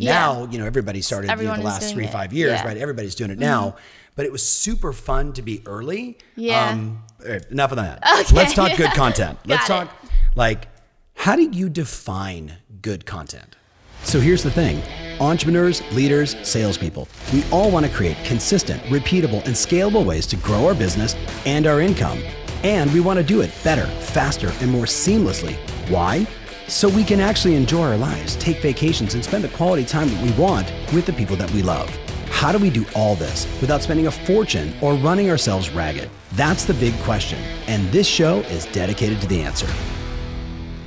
Now, you know, everybody started the last 3-5 years, right? Everybody's doing it now. But it was super fun to be early. Enough of that. Okay. Let's talk good content. Let's talk, like, how do you define good content? So here's the thing. Entrepreneurs, leaders, salespeople, we all want to create consistent, repeatable, and scalable ways to grow our business and our income. And we want to do it better, faster, and more seamlessly. Why? So we can actually enjoy our lives, take vacations, and spend the quality time that we want with the people that we love. How do we do all this without spending a fortune or running ourselves ragged? That's the big question, and this show is dedicated to the answer.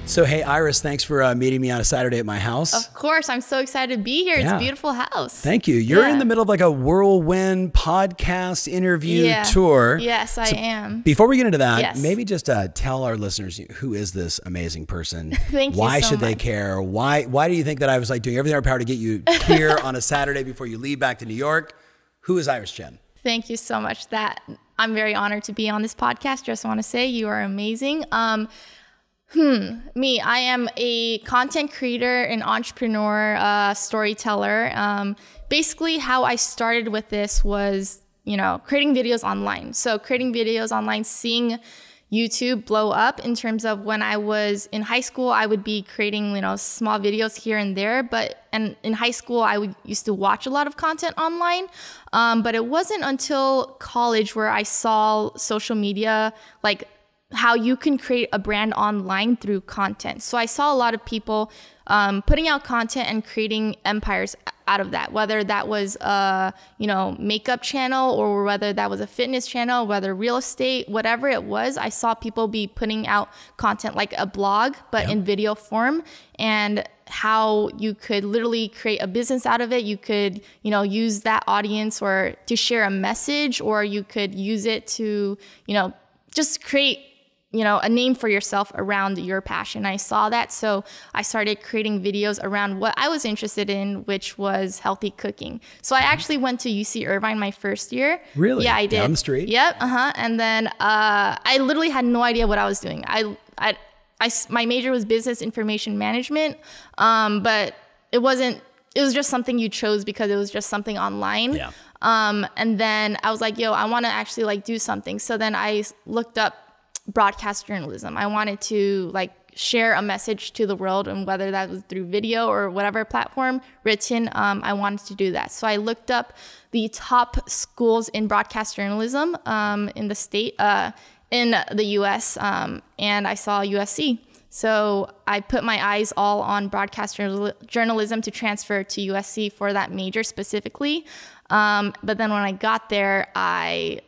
So, hey, Iris, thanks for meeting me on a Saturday at my house. Of course. I'm so excited to be here. It's a beautiful house. Thank you. You're in the middle of like a whirlwind podcast interview tour. Yes, I am. Before we get into that, maybe just tell our listeners, who is this amazing person? Thank you Why so should they much. care? Why do you think that I was like doing everything in our power to get you here on a Saturday before you leave back to New York? Who is Iris Chen? Thank you so much. I'm very honored to be on this podcast. Just want to say you are amazing. I am a content creator, an entrepreneur, storyteller. Basically, how I started with this was, creating videos online. So creating videos online, seeing YouTube blow up in terms of when I was in high school, I would be creating, small videos here and there. And in high school, I used to watch a lot of content online. But it wasn't until college where I saw social media, like how you can create a brand online through content. So I saw a lot of people putting out content and creating empires out of that, whether that was a makeup channel or whether that was a fitness channel, whether real estate, whatever it was. I saw people be putting out content like a blog, but in video form, and how you could literally create a business out of it. You could, use that audience or to share a message, or you could use it to, just create a name for yourself around your passion. I saw that, so I started creating videos around what I was interested in, which was healthy cooking. So I actually went to UC Irvine my first year. Really? Yeah, I did. Down the street? Yep. And then I literally had no idea what I was doing. My major was business information management, but it wasn't. It was just something you chose because it was just something online. Yeah. And then I was like, I want to actually do something. So then I looked up broadcast journalism. I wanted to share a message to the world, and whether that was through video or whatever platform, written, I wanted to do that. So I looked up the top schools in broadcast journalism in the state, in the US, and I saw USC. So I put my eyes all on broadcast journalism to transfer to USC for that major specifically. But then when I got there, I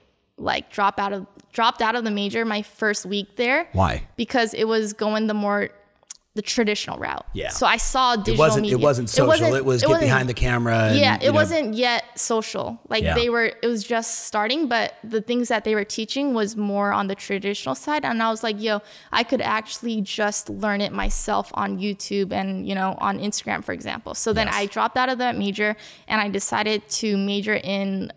dropped out of the major my first week there. Why? Because it was going the traditional route. Yeah. So I saw digital media. It wasn't social. It was get behind the camera. And, it wasn't yet social. It was just starting, but the things that they were teaching was more on the traditional side. And I was like, I could actually just learn it myself on YouTube and, on Instagram, for example. So then I dropped out of that major and I decided to major in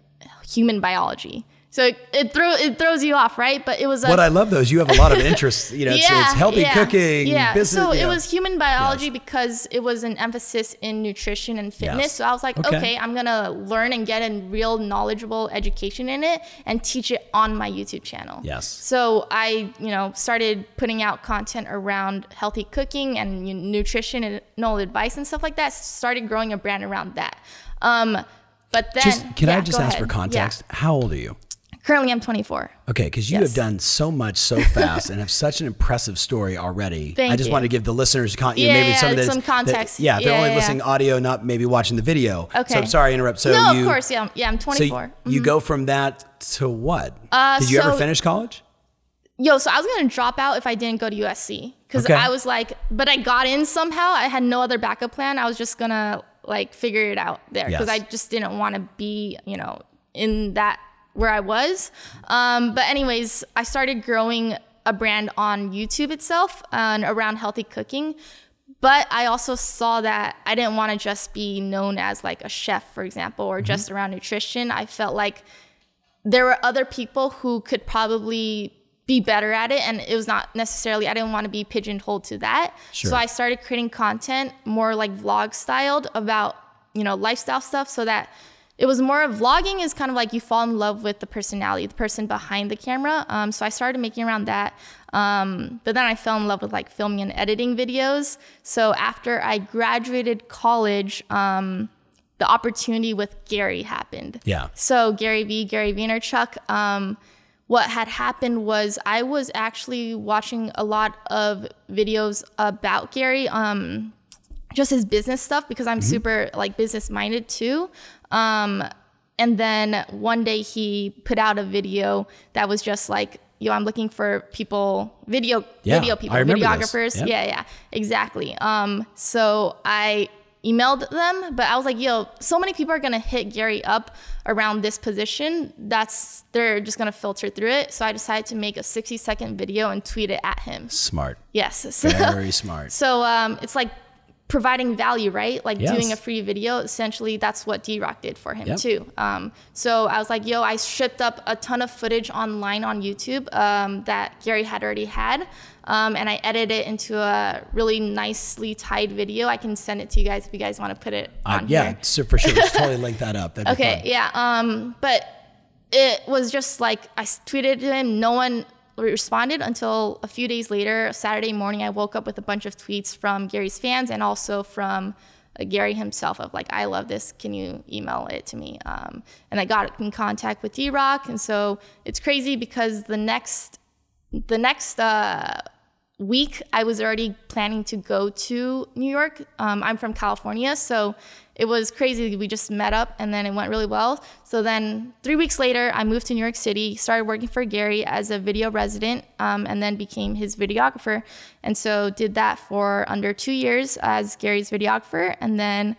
human biology. So it throws you off, right? But it was what I love though is you have a lot of interests. It's healthy cooking, business. So it was human biology because it was an emphasis in nutrition and fitness. So I was like, okay, I'm gonna learn and get a real knowledgeable education in it and teach it on my YouTube channel. Yes. So I, started putting out content around healthy cooking and nutrition and advice and stuff like that. Started growing a brand around that. But then, can I just ask for context? Yeah. How old are you? Currently, I'm 24. Okay, because you have done so much so fast and have such an impressive story already. Thank I just you. want to give the listeners maybe some context. They're only listening audio, not maybe watching the video. Okay. So I'm sorry to interrupt. So of course, I'm 24. So you go from that to what? Did you ever finish college? So I was going to drop out if I didn't go to USC. Because I was but I got in somehow. I had no other backup plan. I was just going to figure it out there. Because I just didn't want to be, in that where I was. But anyways, I started growing a brand on YouTube itself and around healthy cooking. But I also saw that I didn't want to just be known as a chef, for example, or just around nutrition. I felt like there were other people who could probably be better at it. And it was not necessarily, I didn't want to be pigeonholed to that. Sure. So I started creating content more vlog styled about lifestyle stuff, so that it was more of vlogging is kind of like you fall in love with the personality, the person behind the camera. So I started making around that. But then I fell in love with like filming and editing videos. So after I graduated college, the opportunity with Gary happened. Yeah. So Gary Vaynerchuk, what had happened was I was actually watching a lot of videos about Gary, just his business stuff, because I'm super like business minded too. And then one day he put out a video that was just like, I'm looking for video people, videographers. Yep. Yeah, exactly. So I emailed them, but I was like, so many people are going to hit Gary up around this position. They're just going to filter through it. So I decided to make a 60-second video and tweet it at him. Smart. Yes. Very smart. So, it's like providing value, right? Like yes. doing a free video. Essentially, that's what D-Rock did for him too. So I was like, I shipped up a ton of footage online on YouTube that Gary had already had. And I edited it into a really nicely tied video. I can send it to you guys if you guys want to put it on here. So for sure. Let's totally link that up. That'd be fun. Yeah. But it was just like, I tweeted to him, no one responded until a few days later. Saturday morning, I woke up with a bunch of tweets from Gary's fans and also from Gary himself of like, I love this, can you email it to me? And I got in contact with D-Rock. And so it's crazy because the next week I was already planning to go to New York. I'm from California, so it was crazy. We just met up and then it went really well. So then 3 weeks later, I moved to New York City, started working for Gary as a video resident, and then became his videographer. And so did that for under 2 years as Gary's videographer. And then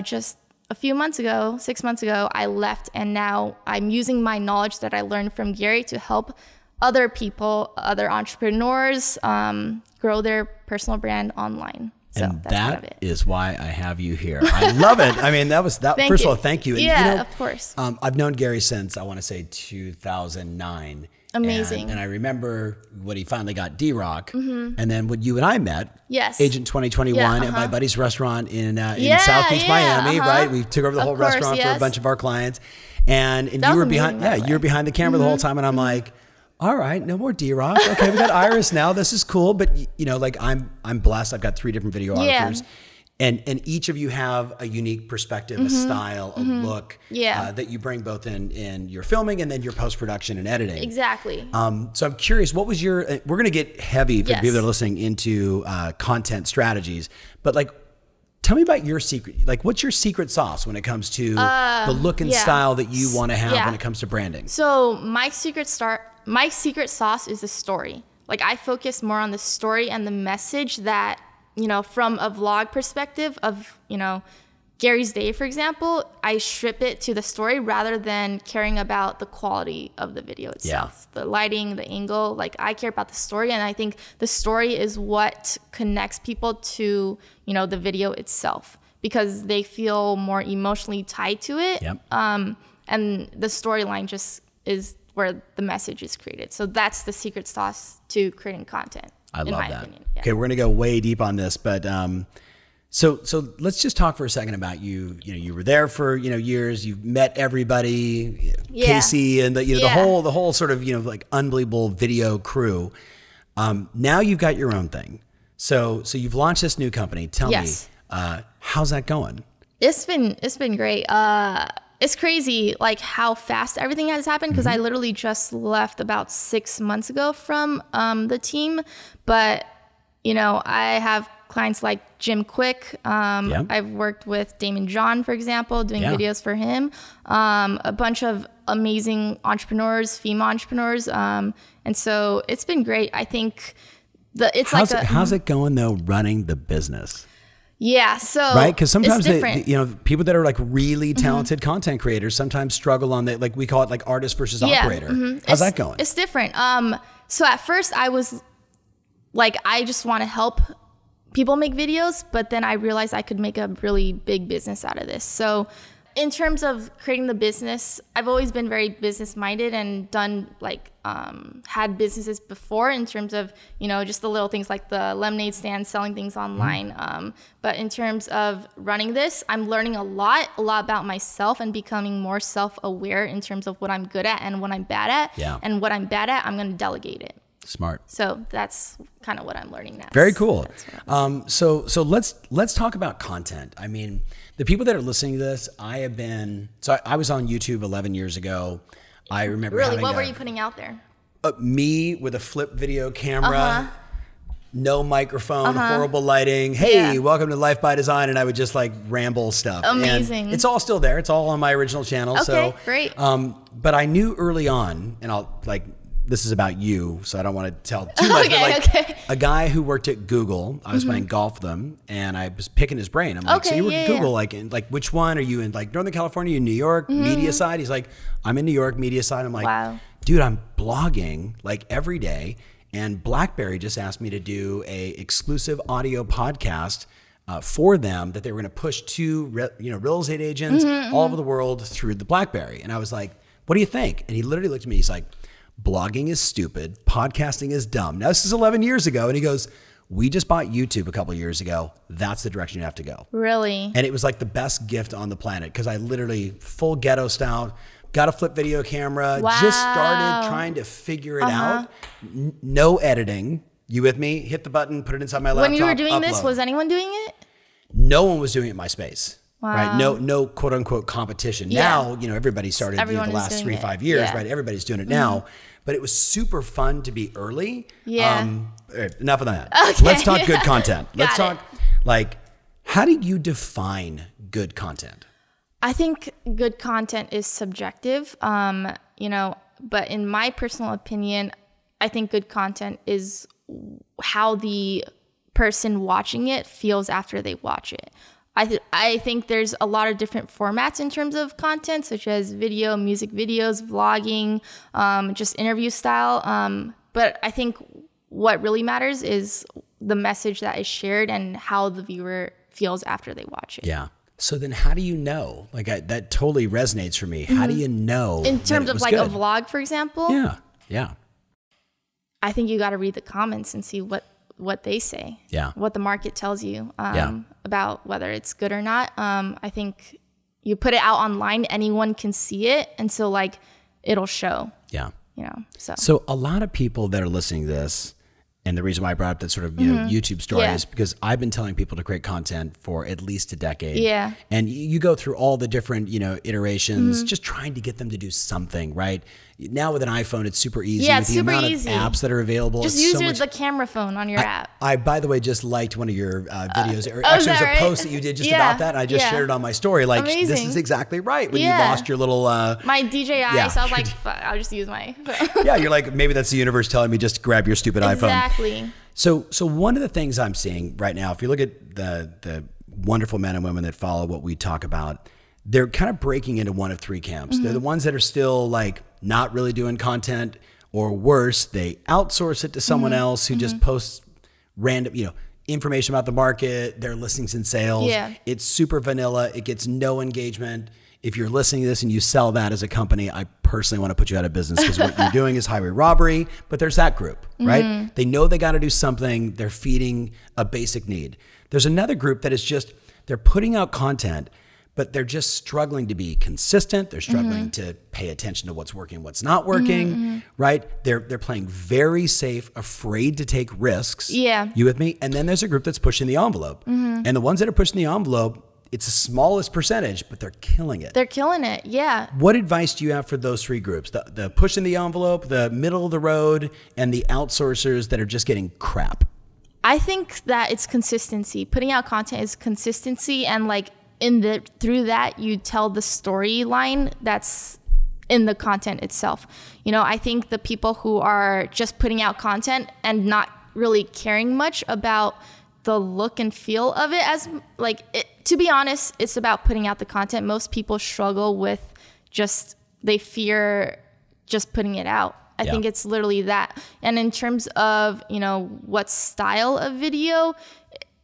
just a few months ago, 6 months ago, I left, and now I'm using my knowledge that I learned from Gary to help other people, other entrepreneurs, grow their personal brand online. So and that's part of it. Is why I have you here. I love it. I mean, first of all, thank you. And, yeah, of course. I've known Gary since, I want to say 2009. Amazing. And I remember when he finally got D-Rock, and then when you and I met, Agent 2021 at my buddy's restaurant in Southeast Miami, right? We took over the whole restaurant for a bunch of our clients, and you were behind, you were behind the camera the whole time, and I'm like, all right, no more D-Rock. Okay, we got Iris now. This is cool, but like I'm blessed. I've got 3 different videographers. And each of you have a unique perspective, a style, a look that you bring both in your filming and then your post-production and editing. Exactly. So I'm curious, what was your, we're going to get heavy for people that are listening into content strategies, but like, tell me about your secret, like what's your secret sauce when it comes to the look and style that you want to have when it comes to branding? So my secret sauce is the story. Like I focus more on the story and the message that, from a vlog perspective of, Gary's day, for example, I strip it to the story rather than caring about the quality of the video itself, the lighting, the angle. Like I care about the story, and I think the story is what connects people to, the video itself, because they feel more emotionally tied to it. And the storyline just is where the message is created. So that's the secret sauce to creating content. I love that. Okay, we're gonna go way deep on this, but so let's just talk for a second about you. You were there for years. You've met everybody, Casey, and the whole sort of like unbelievable video crew. Now you've got your own thing. So you've launched this new company. Tell me, how's that going? It's been great. It's crazy like how fast everything has happened, because I literally just left about 6 months ago from the team. But, I have clients like Jim Quick. I've worked with Damon John, for example, doing videos for him. A bunch of amazing entrepreneurs, female entrepreneurs. And so it's been great. I think how's it going though, running the business? Yeah, so right, because sometimes people that are like really talented content creators sometimes struggle on that. Like we call it like artist versus operator. How's that going? It's different. So at first I was like, I just want to help people make videos, but then I realized I could make a really big business out of this. So in terms of creating the business, I've always been very business minded and done like had businesses before in terms of, you know, just the little things like the lemonade stand, selling things online. But in terms of running this, I'm learning a lot about myself and becoming more self-aware in terms of what I'm good at and what I'm bad at. Yeah. And what I'm bad at, I'm going to delegate it. Smart. So that's kind of what I'm learning now. Very cool. So let's talk about content. I mean, the people that are listening to this, I was on YouTube 11 years ago. I remember really, what were you putting out there? Me with a flip video camera, no microphone, horrible lighting. Hey, welcome to Life by Design. And I would just like ramble stuff. Amazing. And it's all still there. It's all on my original channel. Okay, so great. But I knew early on, and this is about you, so I don't want to tell too much. Okay, a guy who worked at Google, I was playing golf with him, and I was picking his brain. I'm like, so you work at Google, like which one are you in? Like Northern California, in New York, media side? He's like, I'm in New York, media side. I'm like, wow. Dude, I'm blogging like every day, and BlackBerry just asked me to do a exclusive audio podcast for them that they were going to push to real estate agents all over the world through the BlackBerry. And I was like, what do you think? And he literally looked at me. He's like, blogging is stupid. Podcasting is dumb. Now, this is 11 years ago. And he goes, we just bought YouTube a couple of years ago. That's the direction you have to go. Really? And it was like the best gift on the planet because I literally full ghetto style, got a flip video camera, just started trying to figure it out. No editing. You with me? Hit the button, put it inside my laptop. When you were doing this, was anyone doing it? No one was doing it in my space. Wow. Right? No quote unquote competition. Now, everybody started the last 3-5 years, right? Everybody's doing it now. But it was super fun to be early. Yeah. Enough of that. Okay. Let's talk good content. Let's Got talk like, how do you define good content? I think good content is subjective, but in my personal opinion, I think good content is how the person watching it feels after they watch it. I think there's a lot of different formats in terms of content, such as video, music videos, vlogging, just interview style. But I think what really matters is the message that is shared and how the viewer feels after they watch it. Yeah. So then how do you know? Like that totally resonates for me. How do you know? In terms of like a vlog, for example? Yeah. Yeah. I think you got to read the comments and see what they say. Yeah. What the market tells you about whether it's good or not. I think you put it out online, anyone can see it. And so like it'll show. Yeah. So a lot of people that are listening to this, and the reason why I brought up that sort of YouTube story is because I've been telling people to create content for at least a decade. Yeah. And you go through all the different, iterations, just trying to get them to do something, right? Now with an iPhone, it's super easy. Yeah, with it's the super amount easy. of apps that are available. Just use the camera phone on your app. I, by the way, just liked one of your videos. Actually, it was a post that you did just about that. And I just shared it on my story. Like, this is exactly right. When you lost your little... my DJI, so I was like, fuck, I'll just use my phone. Yeah, you're like, maybe that's the universe telling me just to grab your stupid iPhone. Exactly. So one of the things I'm seeing right now, if you look at the wonderful men and women that follow what we talk about, they're kind of breaking into one of three camps. They're the ones that are still like not really doing content, or worse, they outsource it to someone else who just posts random, information about the market, their listings and sales. Yeah. It's super vanilla. It gets no engagement. If you're listening to this and you sell that as a company, I personally want to put you out of business because what you're doing is highway robbery. But there's that group, right? They know they got to do something. They're feeding a basic need. There's another group that is just, they're putting out content, but they're just struggling to be consistent. They're struggling to pay attention to what's working, what's not working, right? They're playing very safe, afraid to take risks. Yeah. You with me? And then there's a group that's pushing the envelope. And the ones that are pushing the envelope, it's the smallest percentage, but they're killing it. They're killing it, yeah. What advice do you have for those three groups? The pushing the envelope, the middle of the road, and the outsourcers that are just getting crap? I think that it's consistency. Putting out content is consistency, and like through that you tell the storyline that's in the content itself. I think the people who are just putting out content and not really caring much about the look and feel of it, to be honest, it's about putting out the content. Most people struggle with they fear just putting it out. I think it's literally that. And in terms of, what style of video,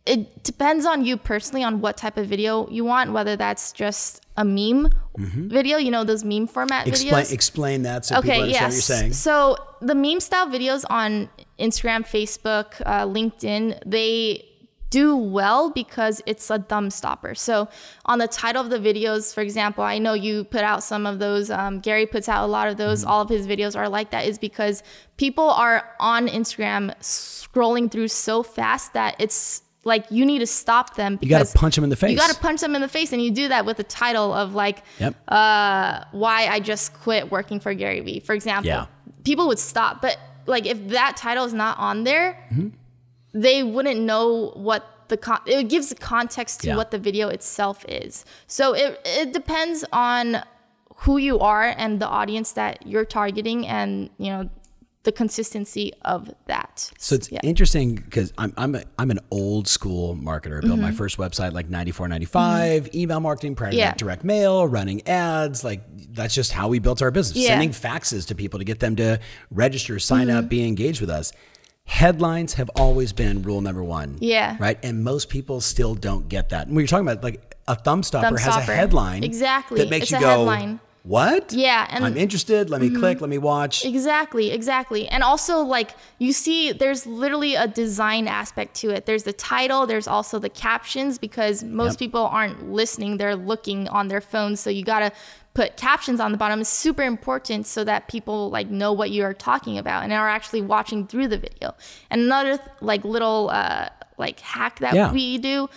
it depends on you personally on what type of video you want, whether that's just a meme video, you know, those meme format videos. Explain that so people understand what you're saying. So the meme style videos on Instagram, Facebook, LinkedIn, they do well because it's a thumb stopper. So on the title of the videos, for example, I know you put out some of those, Gary puts out a lot of those, all of his videos are like that, is because people are on Instagram scrolling through so fast that it's like you need to stop them. You got to punch them in the face. You got to punch them in the face, and you do that with the title of like, why I just quit working for Gary Vee, for example. Yeah. People would stop, but like if that title is not on there, they wouldn't know what it gives the context to what the video itself is. So it depends on who you are and the audience that you're targeting, and you know, the consistency of that. So it's interesting because I'm an old school marketer. I built my first website like 94, 95, email marketing, prior to that, direct mail, running ads. Like that's just how we built our business. Sending faxes to people to get them to register, sign up, be engaged with us. Headlines have always been rule number one. Yeah. Right. And most people still don't get that. And when you're talking about like a thumb stopper has a headline. Exactly. That makes you go, headline. What? Yeah. And I'm interested. Let me click. Let me watch. Exactly. And also like you see there's literally a design aspect to it. There's the title. There's also the captions, because most people aren't listening. They're looking on their phones. So you got to put captions on the bottom. Is super important so that people like know what you are talking about and are actually watching through the video. And another like little like hack that we do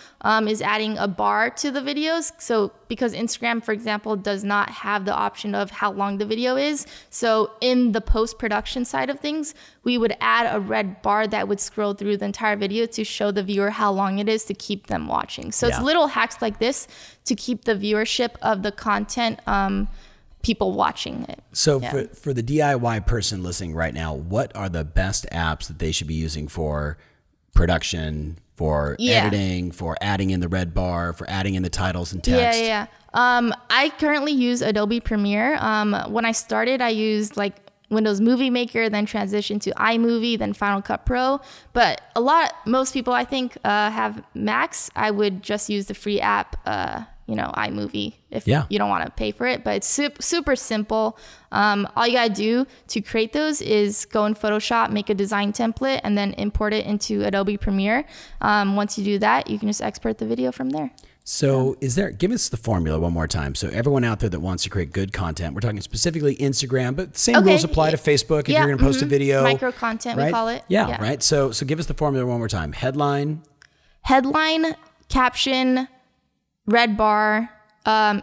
is adding a bar to the videos. So because Instagram, for example, does not have the option of how long the video is. So in the post-production side of things, we would add a red bar that would scroll through the entire video to show the viewer how long it is to keep them watching. So it's little hacks like this to keep the viewership of the content, people watching it. So for the DIY person listening right now, what are the best apps that they should be using for production, for editing, for adding in the red bar, for adding in the titles and text? I currently use Adobe Premiere. When I started, I used like Windows Movie Maker, then transitioned to iMovie, then Final Cut Pro. But most people I think have Macs. I would just use the free app, iMovie if you don't want to pay for it. But it's super simple. All you gotta do to create those is go in Photoshop, make a design template, and then import it into Adobe Premiere. Once you do that, you can just export the video from there. So give us the formula one more time. So everyone out there that wants to create good content, we're talking specifically Instagram, but the same rules apply to Facebook if you're going to post a video. Micro content, we call it. Right. So give us the formula one more time. Headline, caption, red bar,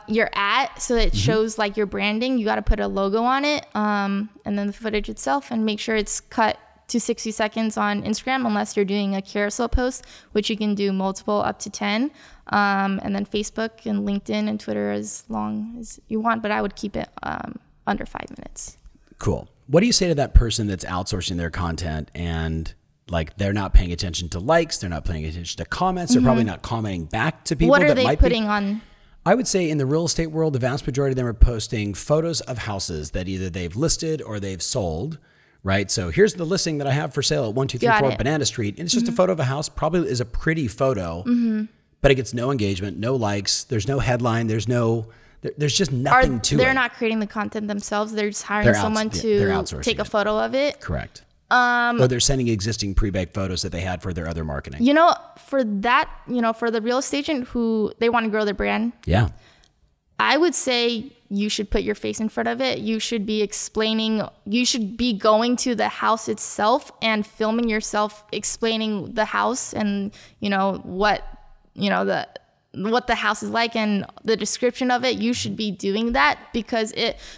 your @ so that it shows like your branding. You got to put a logo on it, and then the footage itself, and make sure it's cut to 60 seconds on Instagram, unless you're doing a carousel post, which you can do multiple up to 10. And then Facebook and LinkedIn and Twitter as long as you want, but I would keep it under 5 minutes. Cool. What do you say to that person that's outsourcing their content and like they're not paying attention to likes, they're not paying attention to comments, they're probably not commenting back to people? What are they putting on? I would say in the real estate world, the vast majority of them are posting photos of houses that either they've listed or they've sold. Right. So here's the listing that I have for sale at 1234 Banana Street. And it's just a photo of a house, probably is a pretty photo, but it gets no engagement, no likes. There's no headline. There's just nothing to it. They're not creating the content themselves. They're just hiring someone to take a photo of it. Correct. Or they're sending existing pre-baked photos that they had for their other marketing. For that, for the real estate agent who they want to grow their brand. Yeah. I would say you should put your face in front of it. You should be you should be going to the house itself and filming yourself explaining the house and, what the house is like and the description of it. You should be doing that because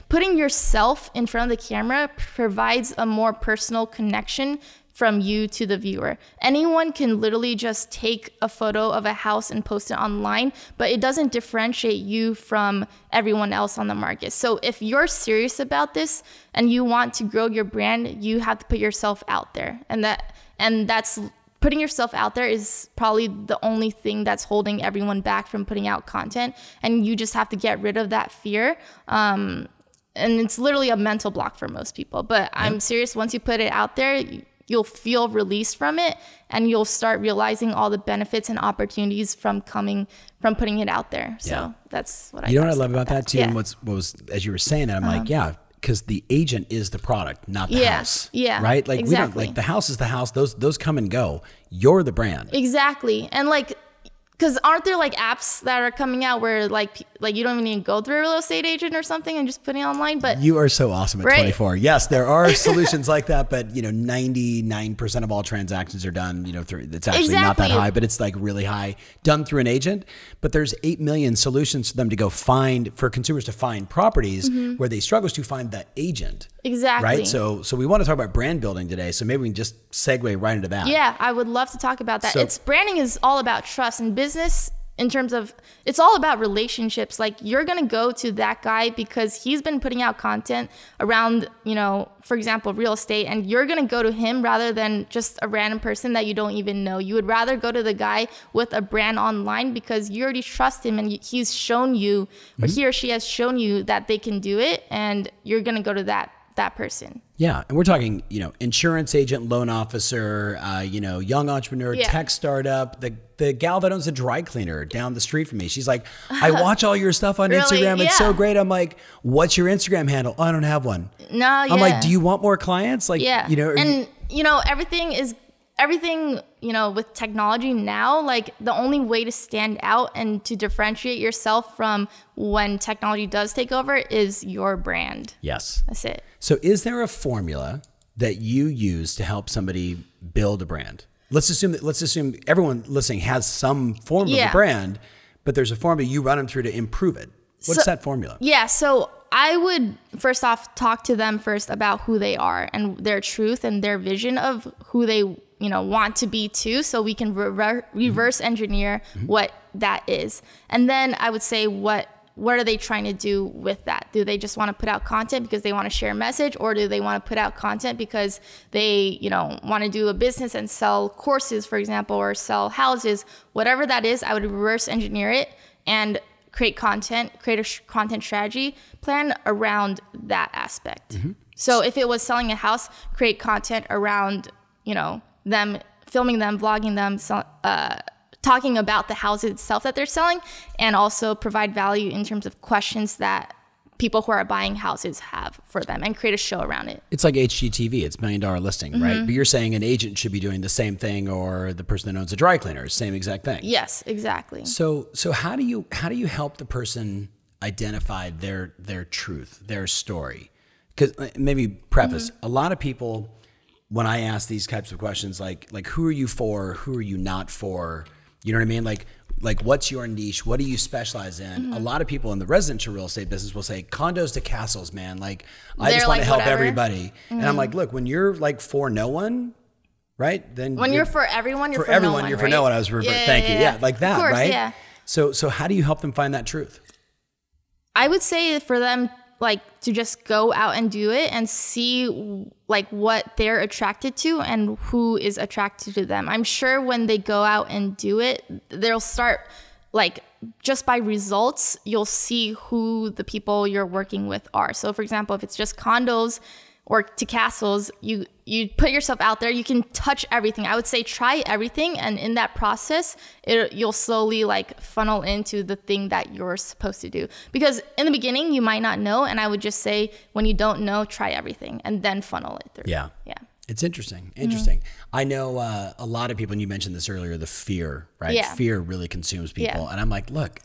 putting yourself in front of the camera provides a more personal connection from you to the viewer. Anyone can literally just take a photo of a house and post it online, but it doesn't differentiate you from everyone else on the market. So if you're serious about this and you want to grow your brand, you have to put yourself out there. And that's putting yourself out there is probably the only thing that's holding everyone back from putting out content. And you just have to get rid of that fear. And it's literally a mental block for most people. But I'm serious, once you put it out there, you'll feel released from it, and you'll start realizing all the benefits and opportunities from putting it out there. So that's what I. You know what I love about that too, and what was as you were saying that, I'm like, yeah, because the agent is the product, not the house. Yeah, right. Like exactly. we don't like the house is the house. Those come and go. You're the brand. Exactly, and like. Because aren't there like apps that are coming out where like you don't even need to go through a real estate agent or something and just putting it online? But you are so awesome at 24. Yes, there are solutions like that, but 99% of all transactions are done, through, it's actually not that high, but it's like really high done through an agent. But there's 8 million solutions for them to go find, for consumers to find properties where they struggle to find the agent. Exactly. Right. So we want to talk about brand building today. So maybe we can just segue right into that. Yeah, I would love to talk about that. Branding is all about trust, and business in terms of, it's all about relationships. Like you're going to go to that guy because he's been putting out content around, for example, real estate, and you're going to go to him rather than just a random person that you don't even know. You would rather go to the guy with a brand online because you already trust him and he's shown you, or he or she has shown you that they can do it, and you're going to go to that person. Yeah. And we're talking, insurance agent, loan officer, young entrepreneur, tech startup, the gal that owns a dry cleaner down the street from me. She's like, I watch all your stuff on Instagram. It's so great. I'm like, what's your Instagram handle? Oh, I don't have one. No. I'm like, do you want more clients? Like, everything, with technology now, like the only way to stand out and to differentiate yourself from when technology does take over is your brand. Yes. That's it. So is there a formula that you use to help somebody build a brand? Let's assume everyone listening has some form of a brand, but there's a formula you run them through to improve it. What's that formula? Yeah. So I would first off talk to them first about who they are and their truth and their vision of who they want to be too, so we can reverse engineer what that is. And then I would say, what are they trying to do with that? Do they just want to put out content because they want to share a message, or do they want to put out content because they, want to do a business and sell courses, for example, or sell houses? Whatever that is, I would reverse engineer it and create content, create a content strategy plan around that aspect. So if it was selling a house, create content around, them, filming them, vlogging them, talking about the house itself that they're selling, and also provide value in terms of questions that people who are buying houses have for them, and create a show around it. It's like HGTV, it's $1 Million Listing, right? But you're saying an agent should be doing the same thing, or the person that owns a dry cleaner, same exact thing. Yes, exactly. So how do you help the person identify their truth, their story? Because maybe preface, a lot of people, when I ask these types of questions, like who are you for, who are you not for? You know what I mean? Like what's your niche? What do you specialize in? A lot of people in the residential real estate business will say condos to castles, man. Like I just want to help everybody. And I'm like, look, when you're like for no one, right? Then when you're for everyone, you're for everyone, no one, you're right? for no one. I was thank you. Yeah, like that, course, right? Yeah. So how do you help them find that truth? I would say for them, to just go out and do it and see what they're attracted to and who is attracted to them. I'm sure when they go out and do it, they'll start just by results, you'll see who the people you're working with are. So for example, if it's just condos or to castles, you put yourself out there, you can touch everything. I would say try everything, and in that process, you'll slowly funnel into the thing that you're supposed to do. Because in the beginning, you might not know, and I would just say when you don't know, try everything and then funnel it through. Yeah. It's interesting. I know a lot of people, and you mentioned this earlier, the fear, right? Yeah. Fear really consumes people. And I'm like, look,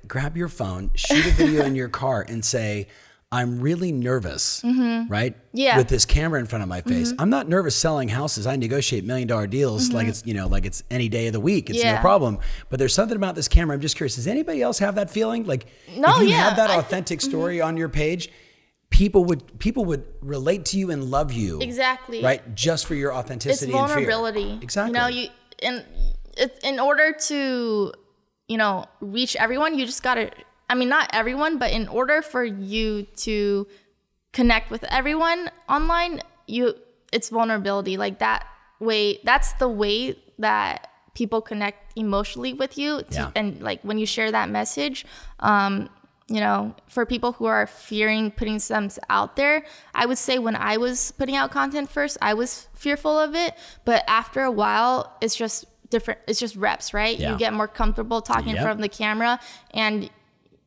grab your phone, shoot a video in your car and say, I'm really nervous, right? Yeah. With this camera in front of my face. I'm not nervous selling houses. I negotiate $1 million deals like it's any day of the week. It's no problem. But there's something about this camera. I'm just curious. Does anybody else have that feeling? If you have that authentic story on your page, people would relate to you and love you. Exactly. Right? Just for your authenticity and fear. It's vulnerability. Exactly. In order to, reach everyone, you just gotta. Not everyone, but in order for you to connect with everyone online, it's vulnerability. That way, that's the way that people connect emotionally with you. And when you share that message, you know, for people who are fearing putting themselves out there, I would say when I was putting out content first, I was fearful of it. But after a while, it's just different. It's just reps, right? You get more comfortable talking in front of the camera, and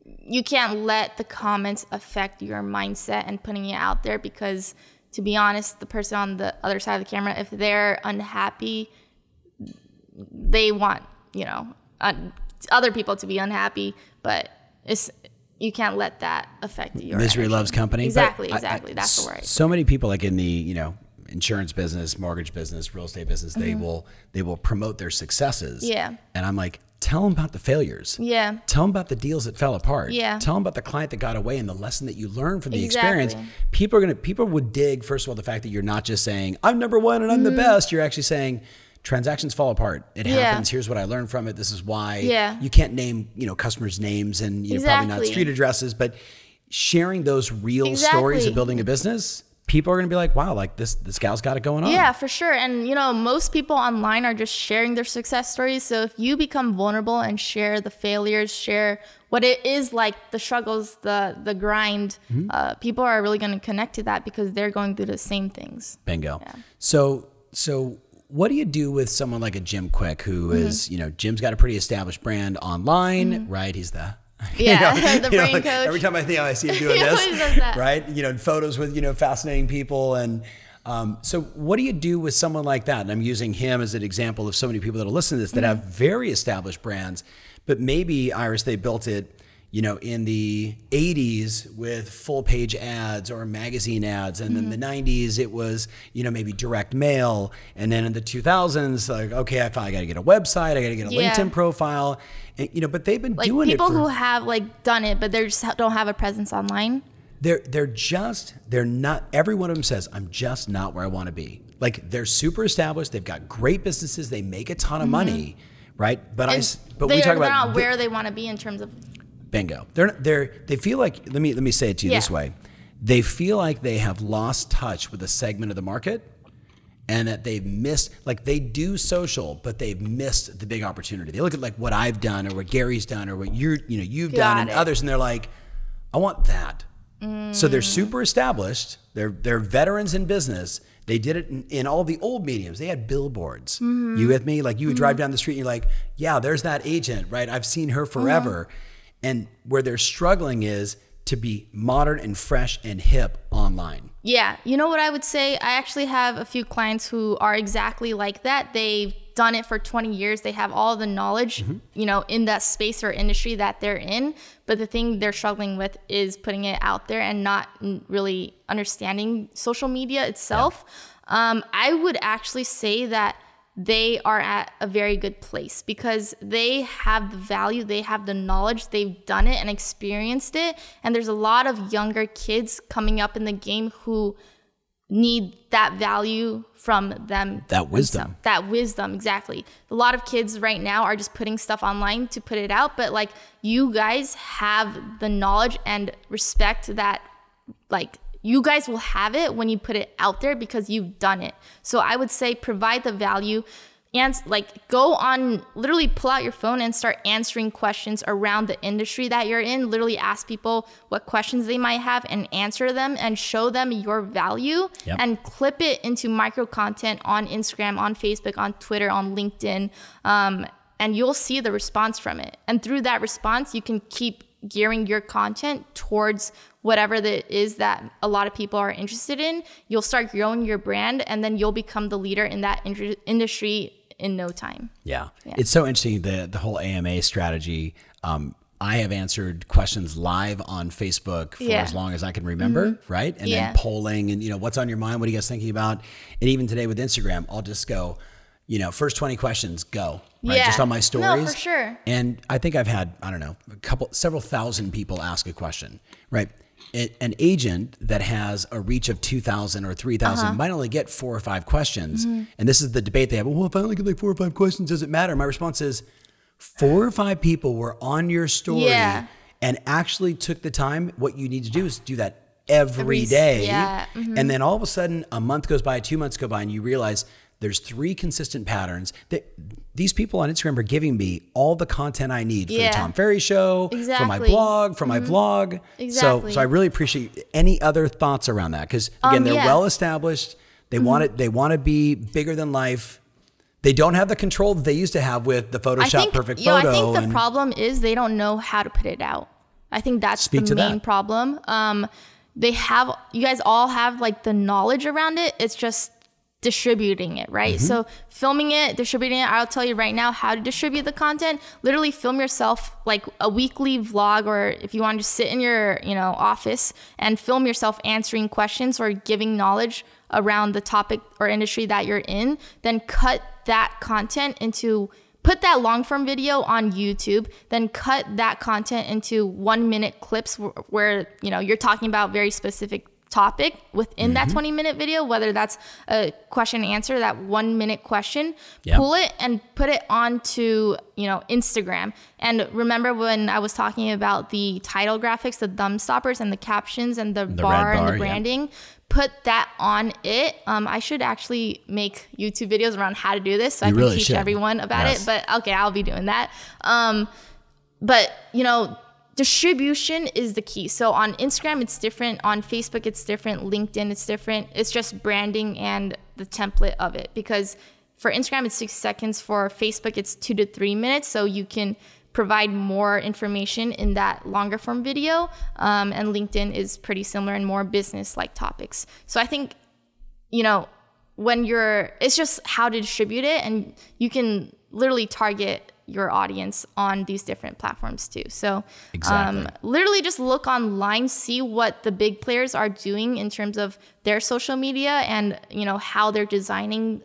you can't let the comments affect your mindset and putting it out there, because to be honest, the person on the other side of the camera, if they're unhappy, they want, you know, other people to be unhappy, but you can't let that affect your misery energy. Loves company. Exactly. That's the word. So many people, like in the, you know, insurance business, mortgage business, real estate business, they will promote their successes. Yeah. And I'm like, tell them about the failures. Yeah. Tell them about the deals that fell apart. Yeah. Tell them about the client that got away and the lesson that you learned from the experience. People would dig, first of all, the fact that you're not just saying, I'm number one and I'm the best. You're actually saying, transactions fall apart. It happens. Here's what I learned from it. This is why. You can't name, you know, customers' names and, you know, probably not street addresses, but sharing those real stories of building a business, people are going to be like, wow, like this gal's got it going on. Yeah, for sure. And, you know, most people online are just sharing their success stories. So if you become vulnerable and share the failures, share what it is like, the struggles, the grind, people are really going to connect to that because they're going through the same things. Bingo. Yeah. So what do you do with someone like a Jim Quick, who is, you know, Jim's got a pretty established brand online, right? He's the the brain coach. Every time I see him doing this, right? You know, photos with, you know, fascinating people. And so what do you do with someone like that? And I'm using him as an example of so many people that will listen to this that have very established brands, but maybe, Iris, they built it, you know, in the 80s with full page ads or magazine ads. And in the 90s, it was, you know, maybe direct mail. And then in the 2000s, like, okay, I got to get a website. I got to get a LinkedIn profile. And, you know, but they've been doing people it. People who have like done it, but they just don't have a presence online. They're not, every one of them says, I'm just not where I want to be. Like, they're super established. They've got great businesses. They make a ton of money, right? But we talk about, they're not where they want to be in terms of. Bingo. They feel like, let me say it to you this way. They feel like they have lost touch with a segment of the market, and that they've missed, like, they do social, but they've missed the big opportunity. They look at like what I've done or what Gary's done or what you've done and others, and they're like, I want that. So they're super established. They're veterans in business. They did it in all the old mediums. They had billboards. You with me? Like, you would drive down the street and you're like, yeah, there's that agent, right? I've seen her forever. And where they're struggling is to be modern and fresh and hip online. Yeah. You know what I would say? I actually have a few clients who are exactly like that. They've done it for 20 years. They have all the knowledge, you know, in that space or industry that they're in. But the thing they're struggling with is putting it out there and not really understanding social media itself. I would actually say that they are at a very good place because they have the value, they have the knowledge, they've done it and experienced it. And there's a lot of younger kids coming up in the game who need that value from them. That wisdom. That wisdom, exactly. A lot of kids right now are just putting stuff online to put it out, but like, you guys have the knowledge and respect that, like, you guys will have it when you put it out there because you've done it. So I would say provide the value and like go on, literally pull out your phone and start answering questions around the industry that you're in. Literally ask people what questions they might have and answer them and show them your value and clip it into micro content on Instagram, on Facebook, on Twitter, on LinkedIn. And you'll see the response from it. And through that response, you can keep gearing your content towards whatever that is that a lot of people are interested in. You'll start growing your brand, and then you'll become the leader in that industry in no time. Yeah. It's so interesting, the whole AMA strategy. I have answered questions live on Facebook for as long as I can remember, right? And then polling and, you know, what's on your mind? What are you guys thinking about? And even today with Instagram, I'll just go, you know, first 20 questions, go. Right? Just on my stories. No, for sure. And I think I've had, I don't know, several thousand people ask a question, right? An agent that has a reach of 2,000 or 3,000 might only get 4 or 5 questions. And this is the debate they have. Well, if I only get like 4 or 5 questions, does it matter? My response is 4 or 5 people were on your story and actually took the time. What you need to do is do that every day. And then all of a sudden, a month goes by, 2 months go by, and you realize there's 3 consistent patterns that these people on Instagram are giving me all the content I need for the Tom Ferry Show, for my blog, for my vlog. So I really appreciate any other thoughts around that. Because again, they're well established. They want it. They want to be bigger than life. They don't have the control that they used to have with the Photoshop perfect photo. I think the problem is they don't know how to put it out. I think that's the main problem. You guys all have like the knowledge around it. It's just distributing it, right? So filming it, distributing it. I'll tell you right now how to distribute the content. Literally film yourself like a weekly vlog, or if you want to just sit in your, office and film yourself answering questions or giving knowledge around the topic or industry that you're in, then cut that content into, put that long form video on YouTube, then cut that content into 1-minute clips where you're talking about very specific topic within that 20-minute video, whether that's a question and answer, that 1-minute question, pull it and put it onto, Instagram. And remember when I was talking about the title graphics, the thumb stoppers and the captions and the bar and the branding, put that on it. I should actually make YouTube videos around how to do this so I can teach everyone about it. But okay, I'll be doing that. But distribution is the key. So on Instagram, it's different. On Facebook, it's different. LinkedIn, it's different. It's just branding and the template of it. Because for Instagram, it's 6 seconds. For Facebook, it's 2 to 3 minutes. So you can provide more information in that longer form video. And LinkedIn is pretty similar and more business-like topics. So I think, it's just how to distribute it, and you can literally target your audience on these different platforms too. So literally just look online, see what the big players are doing in terms of their social media and how they're designing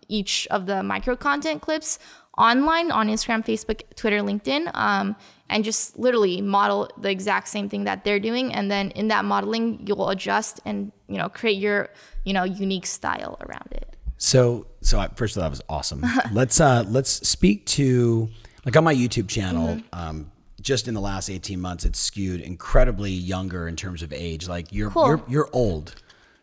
each of the micro content clips online on Instagram, Facebook, Twitter, LinkedIn, and just literally model the exact same thing that they're doing. And then in that modeling, you'll adjust and create your unique style around it. So first of all, that was awesome. Let's speak to, like, on my YouTube channel, just in the last 18 months, it's skewed incredibly younger in terms of age. Like you're old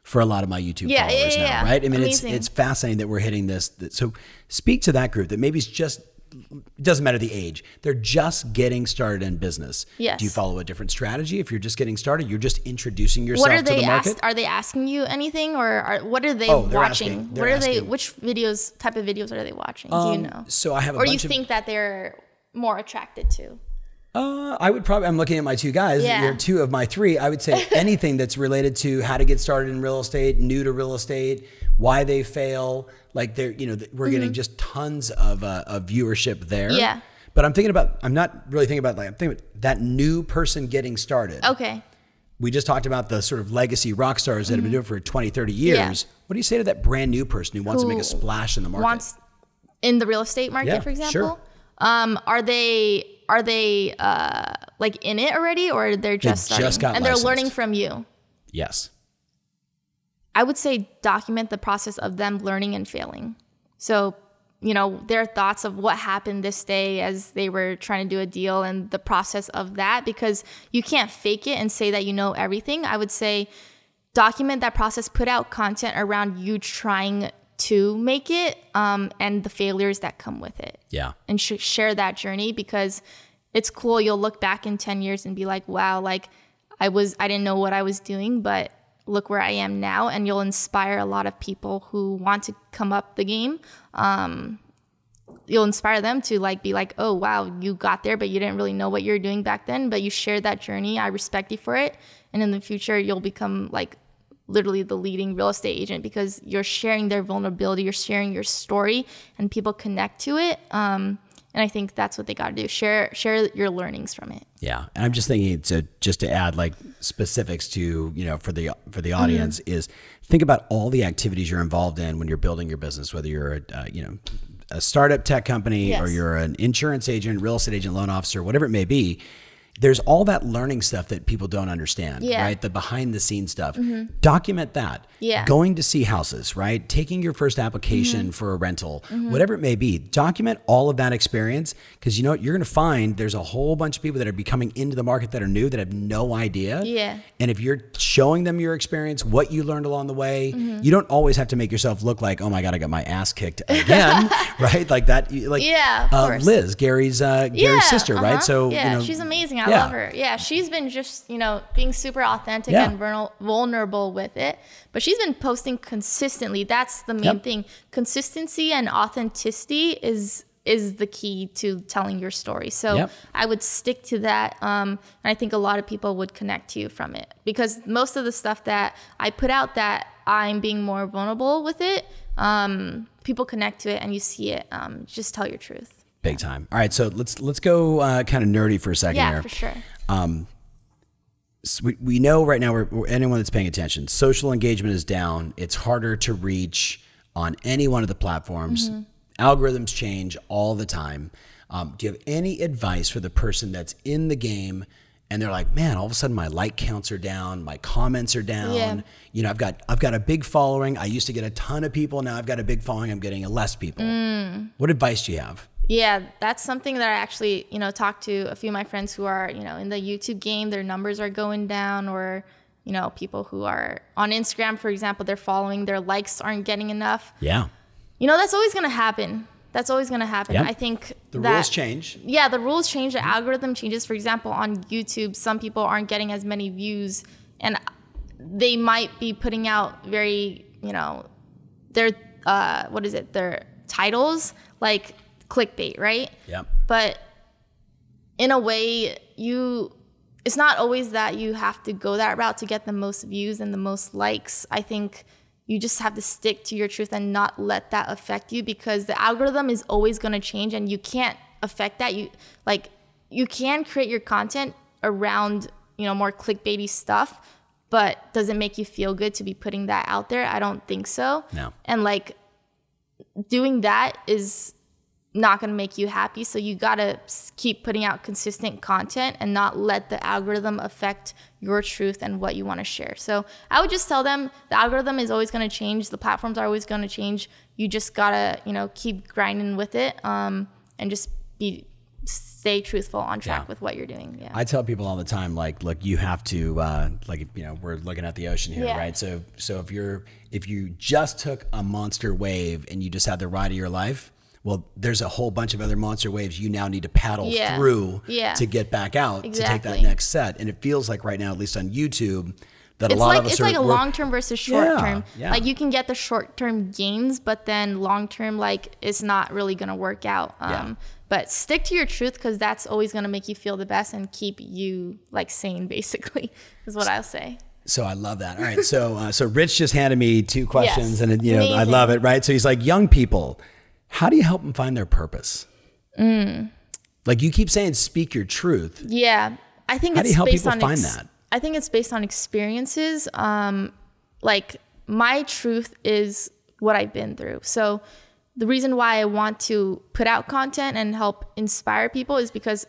for a lot of my YouTube followers now, right? I mean, it's fascinating that we're hitting this. So speak to that group that maybe it's just, it doesn't matter the age. They're just getting started in business. Yes. Do you follow a different strategy? If you're just getting started, you're just introducing yourself to the market? Are they asking you anything, or what are they watching? Which type of videos are they watching? Do you know? So I have or you think that they're more attracted to? I'm looking at my 2 guys. You're 2 of my 3. I would say anything that's related to how to get started in real estate, new to real estate, why they fail. Like we're getting just tons of viewership there. Yeah. But I'm not really thinking about, I'm thinking about that new person getting started. Okay. We just talked about the sort of legacy rock stars that have been doing it for 20, 30 years. Yeah. What do you say to that brand new person who wants to make a splash in the market? In the real estate market, for example? Sure. Are they like in it already, or they're just starting? Just got and licensed. They're learning from you? Yes. I would say document the process of them learning and failing. So, their thoughts of what happened this day as they were trying to do a deal and the process of that, because you can't fake it and say that you know everything. I would say document that process, put out content around you trying to make it and the failures that come with it. Yeah. And share that journey, because it's cool. You'll look back in 10 years and be like, wow, like I didn't know what I was doing, but look where I am now. And you'll inspire a lot of people who want to come up the game. You'll inspire them to be like, oh, wow, you got there, but you didn't really know what you were doing back then, but you shared that journey. I respect you for it. And in the future, you'll become literally the leading real estate agent, because you're sharing their vulnerability, you're sharing your story, and people connect to it. And I think that's what they got to do. Share your learnings from it. Yeah. And I'm just thinking just to add specifics to, for the audience is think about all the activities you're involved in when you're building your business, whether you're a startup tech company or you're an insurance agent, real estate agent, loan officer, whatever it may be. there's all that learning stuff that people don't understand, right? The behind the scenes stuff. Document that. Going to see houses, right? Taking your first application for a rental, whatever it may be. Document all of that experience, because you know what? You're going to find there's a whole bunch of people that are becoming into the market that are new that have no idea. And if you're showing them your experience, what you learned along the way, you don't always have to make yourself look like, oh my God, I got my ass kicked again, right? Like that. Like Liz, Gary's sister, right? So you know, she's amazing. I love her. Yeah, she's been just, you know, being super authentic and vulnerable with it. But she's been posting consistently. That's the main thing. Consistency and authenticity is the key to telling your story. So I would stick to that. And I think a lot of people would connect to you from it, because most of the stuff that I put out that I'm being more vulnerable with it, people connect to it and you see it. Just tell your truth. Big time. All right, so let's go kind of nerdy for a second here. Yeah, for sure. So we know right now, anyone that's paying attention, social engagement is down. It's harder to reach on any one of the platforms. Algorithms change all the time. Do you have any advice for the person that's in the game and they're like, man, all of a sudden my like counts are down, my comments are down. You know, I've got a big following. I used to get a ton of people. Now I've got a big following. I'm getting less people. What advice do you have? Yeah, that's something that I actually, you know, talked to a few of my friends who are, you know, in the YouTube game, their numbers are going down, or, you know, people who are on Instagram, for example, they're following, their likes aren't getting enough. Yeah. You know, that's always going to happen. That's always going to happen. I think the rules change. Yeah, the rules change. The algorithm changes. For example, on YouTube, some people aren't getting as many views, and they might be putting out very, you know, their, their titles, like clickbait, right? But in a way, it's not always that you have to go that route to get the most views and the most likes. I think you just have to stick to your truth and not let that affect you, because the algorithm is always going to change and you can't affect that. You can create your content around, you know, more clickbaity stuff, but does it make you feel good to be putting that out there? I don't think so. No. And like doing that is not going to make you happy. So you got to keep putting out consistent content and not let the algorithm affect your truth and what you want to share. So I would just tell them the algorithm is always going to change. The platforms are always going to change. You just got to, you know, keep grinding with it, and just stay truthful on track with what you're doing. I tell people all the time, like, look, you have to, like, you know, we're looking at the ocean here, right? So if you just took a monster wave and you just had the ride of your life, well, there's a whole bunch of other monster waves you now need to paddle through to get back out to take that next set. And it feels like right now, at least on YouTube, that a lot of us it's like a long-term versus short-term. Like you can get the short-term gains, but then long-term, like, it's not really going to work out. But stick to your truth, because that's always going to make you feel the best and keep you like sane, basically, is what I'll say. So I love that. All right. So Rich just handed me 2 questions and you know, I love it. Right. So he's like, young people, how do you help them find their purpose? Like you keep saying, speak your truth. Yeah. I think how do you help people find that? I think it's based on experiences. Like my truth is what I've been through. So the reason why I want to put out content and help inspire people is because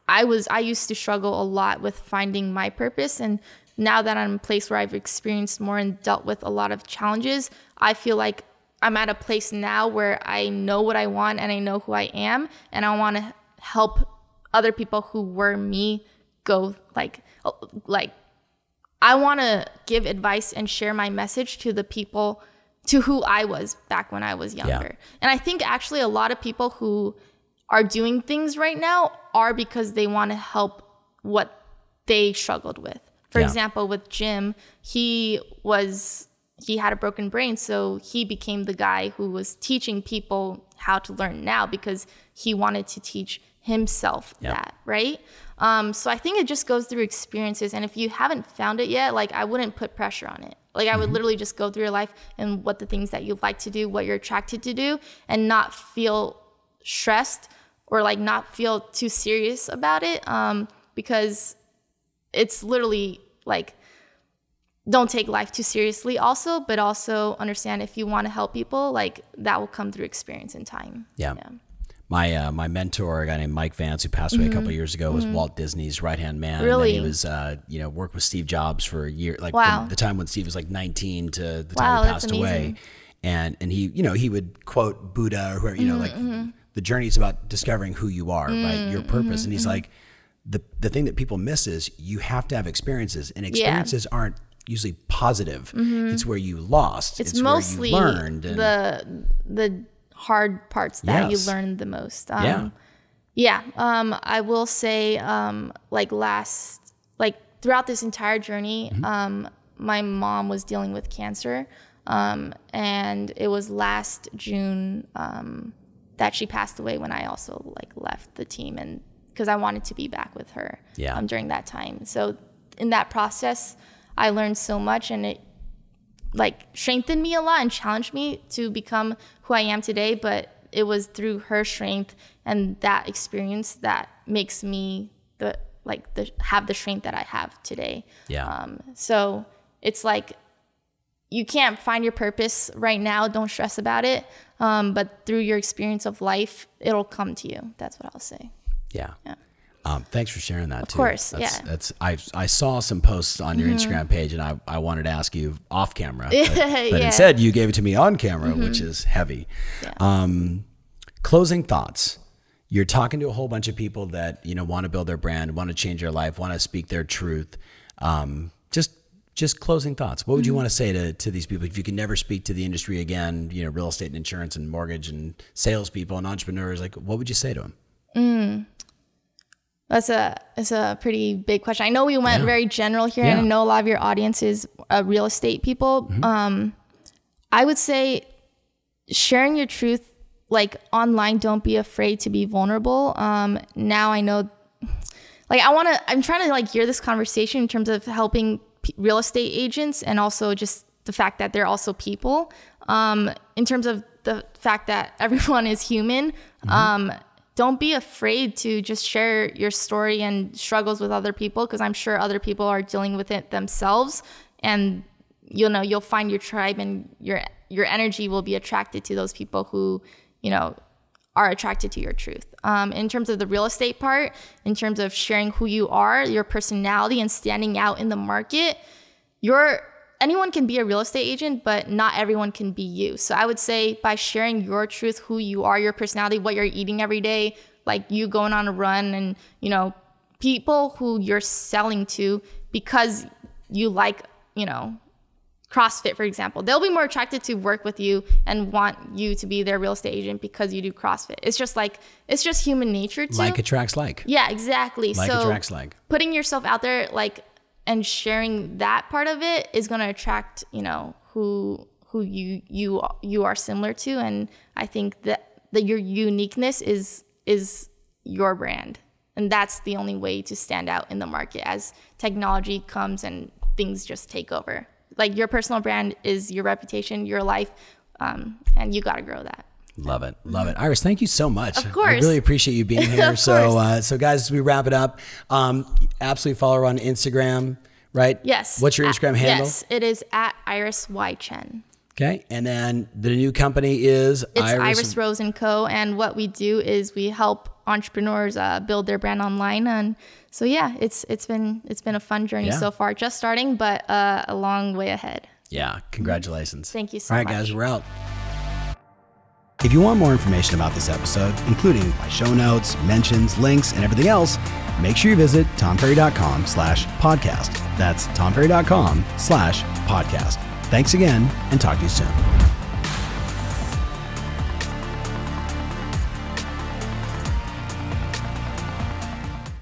I used to struggle a lot with finding my purpose. And now that I'm in a place where I've experienced more and dealt with a lot of challenges, I feel like I'm at a place now where I know what I want and I know who I am, and I want to help other people who were me go like I want to give advice and share my message to the people to who I was back when I was younger. And I think actually a lot of people who are doing things right now are because they want to help what they struggled with. For example, with Jim, he had a broken brain, so he became the guy who was teaching people how to learn now because he wanted to teach himself that, right? So I think it just goes through experiences, and if you haven't found it yet, like I wouldn't put pressure on it. Like I would literally just go through your life and what the things that you like to do, what you're attracted to do, and not feel stressed or like not feel too serious about it, because it's literally like, don't take life too seriously also, but also understand if you want to help people, like that will come through experience and time. My mentor, a guy named Mike Vance, who passed away a couple of years ago, was Walt Disney's right-hand man. Really? And he was, worked with Steve Jobs for a year, like Wow. from the time when Steve was like 19 to the Wow, time he that's passed away. amazing. And he, he would quote Buddha or whoever, like the journey is about discovering who you are, right? Your purpose. And he's like, the thing that people miss is you have to have experiences, and experiences aren't usually positive. It's where you lost. It's mostly where you learned. And the hard parts that you learn the most. I will say, throughout this entire journey, my mom was dealing with cancer. And it was last June, that she passed away when I also left the team, and because I wanted to be back with her during that time. So in that process, I learned so much, and it strengthened me a lot and challenged me to become who I am today. But it was through her strength and that experience that makes me have the strength that I have today. So it's you can't find your purpose right now. Don't stress about it. But through your experience of life, it'll come to you. That's what I'll say. Yeah. Thanks for sharing that too. Of course, I saw some posts on your Instagram page, and I wanted to ask you off camera, but instead you gave it to me on camera, which is heavy. Closing thoughts. You're talking to a whole bunch of people that, want to build their brand, want to change their life, want to speak their truth. Just closing thoughts. What would you want to say to these people if you can never speak to the industry again, real estate and insurance and mortgage and salespeople and entrepreneurs? What would you say to them? That's a pretty big question. I know we went very general here, and I know a lot of your audience is real estate people. I would say sharing your truth, online, don't be afraid to be vulnerable. Now I know, I'm trying to gear this conversation in terms of helping real estate agents, and also just the fact that they're also people, in terms of the fact that everyone is human. Don't be afraid to just share your story and struggles with other people, because I'm sure other people are dealing with it themselves, and you'll find your tribe, and your energy will be attracted to those people who are attracted to your truth. In terms of the real estate part, in terms of sharing who you are, your personality, and standing out in the market, anyone can be a real estate agent, but not everyone can be you. So I would say by sharing your truth, who you are, your personality, what you're eating every day, you going on a run, and, people who you're selling to because you CrossFit, for example, they'll be more attracted to work with you and want you to be their real estate agent because you do CrossFit. It's just human nature too. Like attracts like. Yeah, exactly. Like attracts like. Putting yourself out there, and sharing that part of it is going to attract, who you are similar to. And I think that your uniqueness is your brand. And that's the only way to stand out in the market as technology comes and things just take over. Your personal brand is your reputation, your life, and you got to grow that. Love it. Love it. Iris, thank you so much. Of course. I really appreciate you being here. So guys, as we wrap it up, absolutely follow her on Instagram, right? Yes. What's your Instagram handle? Yes, it is at Iris Y Chen. Okay. And then the new company is Iris Rose & Co. And what we do is we help entrepreneurs build their brand online. And so, it's been a fun journey so far, just starting, but a long way ahead. Yeah. Congratulations. Thank you so much. All right, guys, we're out. If you want more information about this episode, including my show notes, mentions, links, and everything else, make sure you visit tomferry.com/podcast. That's tomferry.com/podcast. Thanks again, and talk to you soon.